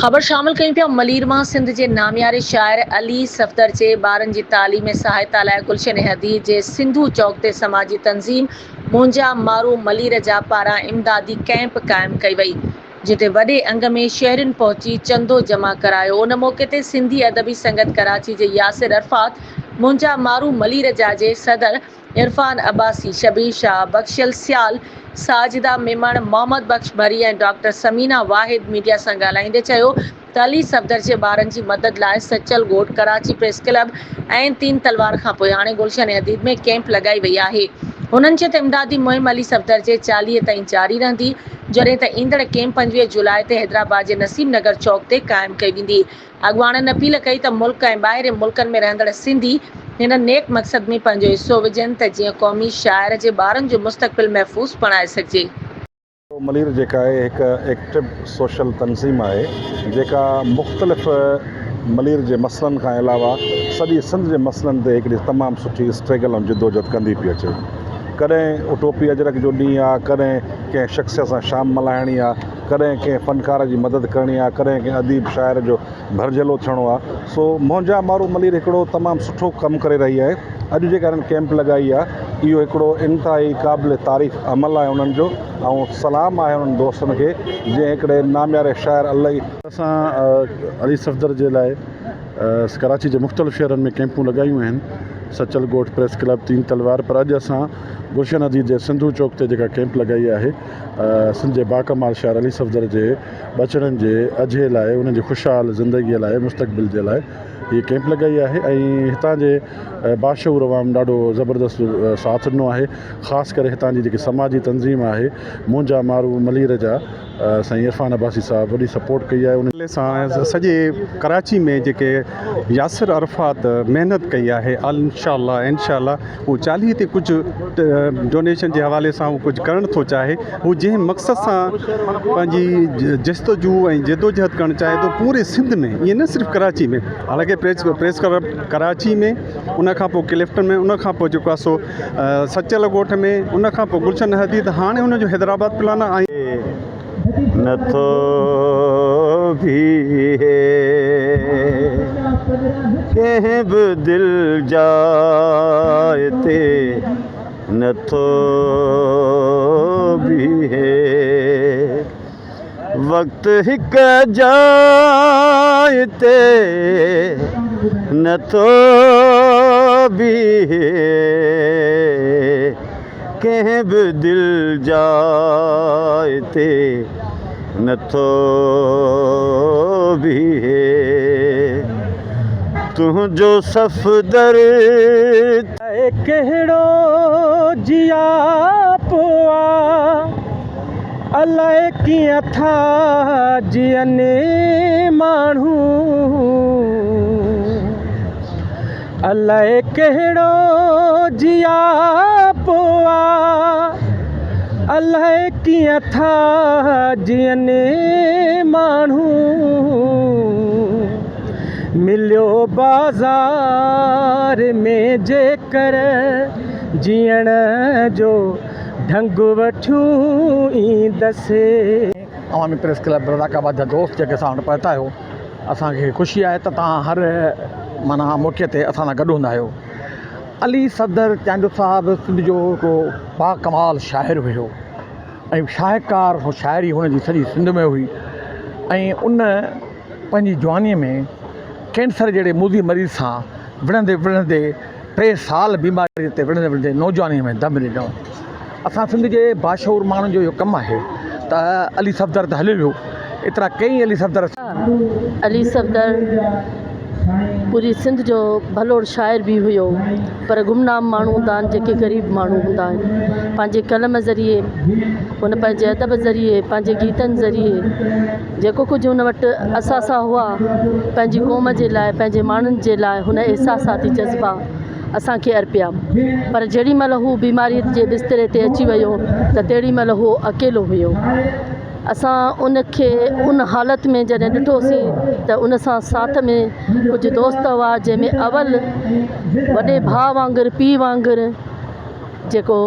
ख़बर शामिल कयूं पिया मलीर मां सिंध जे नामियारे शाइर अली सफ़दर जे ॿारनि जी तालीम ऐं सहायता लाइ गुलशन हदीद जे सिंधू चौक ते समाजी तंज़ीम मुंहिंजा मारू मलीर जा पारां इमदादी कैंप क़ाइमु कई वई, जिते वॾे अंग में शहरियुनि पहुची चंदो जमा करायो। उन मौक़े ते सिंधी अदबी संगत कराची जे यासिर अरफात, मुंहिंजा मारू मलीर जा जे सदर इरफान अब्बासी, शबीर शाह, बख्शियल सियाल, साजिदा मेमण, मोहम्मद बख्श भरी ऐं डॉक्टर समीना वाहिद मीडिया सां ॻाल्हाईंदे चयो त अली सफ़दर जे ॿारनि जी मदद लाइ सचल ॻोठ, कराची प्रेस क्लब ऐं तीन तलवार खां पोइ हाणे गुलशन हदीद में कैंप लॻाई वई आहे। हुननि चयो त इमदादी मुहिम अली सफ़दर जे 40 ताईं जारी रहंदी, जॾहिं त ईंदड़ कैंप 25 जुलाई ते हैदराबाद जे नसीम नगर चौक ते क़ाइमु कई वेंदी। अॻुवाणनि अपील कई त मुल्क ऐं ॿाहिरि मुल्कनि में रहंदड़ सिंधी हिन नेक मक़सद में पंहिंजो हिसो विझनि त जीअं क़ौमी शाइर जे ॿारनि जो मुस्तक़बिल महफ़ूज़ बणाए सघिजे। मलीर जेका आहे हिकु एक्टिव सोशल तंज़ीम आहे जेका मुख़्तलिफ़ मलीर जे मसइलनि खां अलावा सॼी सिंध जे मसइलनि ते हिकिड़ी तमामु सुठी स्ट्रगल ऐं जिदोजहद कंदी पई अचे। कॾहिं उटोपी अजरक जो ॾींहुं आहे, कॾहिं कंहिं शख़्सियत सां शाम मल्हाइणी आहे, कॾहिं कंहिं फ़नकार जी मदद करणी आहे, कॾहिं कंहिं अदीब शाइर जो भरजलो थियणो आहे। सो मुंहिंजा मारू मलीर हिकिड़ो तमामु सुठो कमु करे रही आहे। अॼु जेका हिननि कैंप लॻाई आहे इहो हिकिड़ो इंतिहाई क़ाबिल तारीफ़ अमल आहे उन्हनि जो, ऐं सलाम आहे उन्हनि दोस्तनि खे जंहिं हिकिड़े नामियारे शाइर असां अली सफ़दर जे लाइ कराची जे मुख़्तलिफ़ शहरनि में कैंपूं लॻायूं आहिनि, सचल ॻोठ, प्रेस क्लब, तीन तलवार। पर अॼु असां गुलशन हदीद जे सिंधू चौक ते जेका कैंप लॻाई आहे सिंध जे बाकमाल शाइर अली सफ़दर जे बचड़नि जे अझे लाइ, उन्हनि जी ख़ुशहाल ज़िंदगीअ लाइ, मुस्तक़बिल जे लाइ हीअ कैंप लॻाई आहे। ऐं हितां जे बाशऊर अवाम ॾाढो ज़बरदस्त साथ ॾिनो आहे। ख़ासि करे हितां जी जेकी समाजी तंज़ीम आहे मुंहिंजा मारू मलीर जा साईं इरफान अब्बासी साहब वॾी सपोर्ट कई आहे। उन सां सॼे कराची में जेके यासिर अरफात महिनत कई आहे, इंशाअल्लाह हू 40 ते कुझु डोनेशन जे हवाले सां हू कुझु करणु थो चाहे। हू जंहिं मक़सद सां पंहिंजी जस्तजू ऐं जदोजहद करणु चाहे थो पूरे सिंध में, ईअं न सिर्फ़ु कराची में, हालांकि प्रेस क्लब कराची में, उन खां पोइ क्लिफ्टन में, उन खां पोइ जेको आहे सो सचल ॻोठ में, उन खां पोइ गुलशन हदीद, हाणे हुनजो हैदराबाद प्लान आहे। नथो भी है कंहिं बि दिल जाए ते, नथो भी है वक्त हिक जाए ते, नथो भी है कंहिं बि दिल जाए ते, नथो भी है तुंहिंजो सफ़दर कहिड़ो जिया पोआ अलाए कीअं था जीअनि माण्हू, अलाए कहिड़ो जिया पोआ अलाए कीअं था जीअनि माण्हू, मिलियो बाज़ार में जेकर जीअण जो ढंग वठूं ईंदसि। अवामी प्रेस क्लब रज़ाकाबाद जा दोस्त जेके असां वटि पहुता आहियो, असांखे ख़ुशी आहे त तव्हां हर माना मौक़े ते असां सां गॾु हूंदा आहियो। अली सफ़दर चांडू साहब सिंध जो हिकिड़ो बाकमाल शाइर हुयो ऐं शाहकार हो, शाइरी हुनजी सॼी सिंध में हुई। ऐं उन पंहिंजी जवानीअ में कैंसर जहिड़े मूज़ी मरीज़ सां विढ़ंदे विढ़ंदे 3 साल बीमारी ते विढ़ंदे विढ़ंदे नौजवानीअ में दम ॾिनो। असां सिंध जे बाशऊर माण्हुनि जो इहो कमु आहे त अली सफ़दर त हलियो वियो, एतिरा कई अली सफ़दर पूरी सिंध जो भलो शाइर भी हुयो, पर गुमनाम माण्हू हूंदा आहिनि जेके ग़रीब माण्हू हूंदा आहिनि, पंहिंजे कलम ज़रिए, हुन पंहिंजे अदब ज़रिए, पंहिंजे गीतनि ज़रिए जेको कुझु हुन वटि असासा हुआ पंहिंजी क़ौम जे लाइ, पंहिंजे माण्हुनि जे लाइ, हुन एहसासाती जज़्बा असांखे अर्पिया। पर जेॾी महिल हू बीमारीअ जे बिस्तरे ते अची वियो त तेॾी महिल हू अकेलो हुयो। असां उनखे उन हालत में जॾहिं ॾिठोसीं त उन सां साथ में कुझु दोस्त हुआ, जंहिंमें अवल वॾे भाउ वांगुरु, पीउ वांगुरु जेको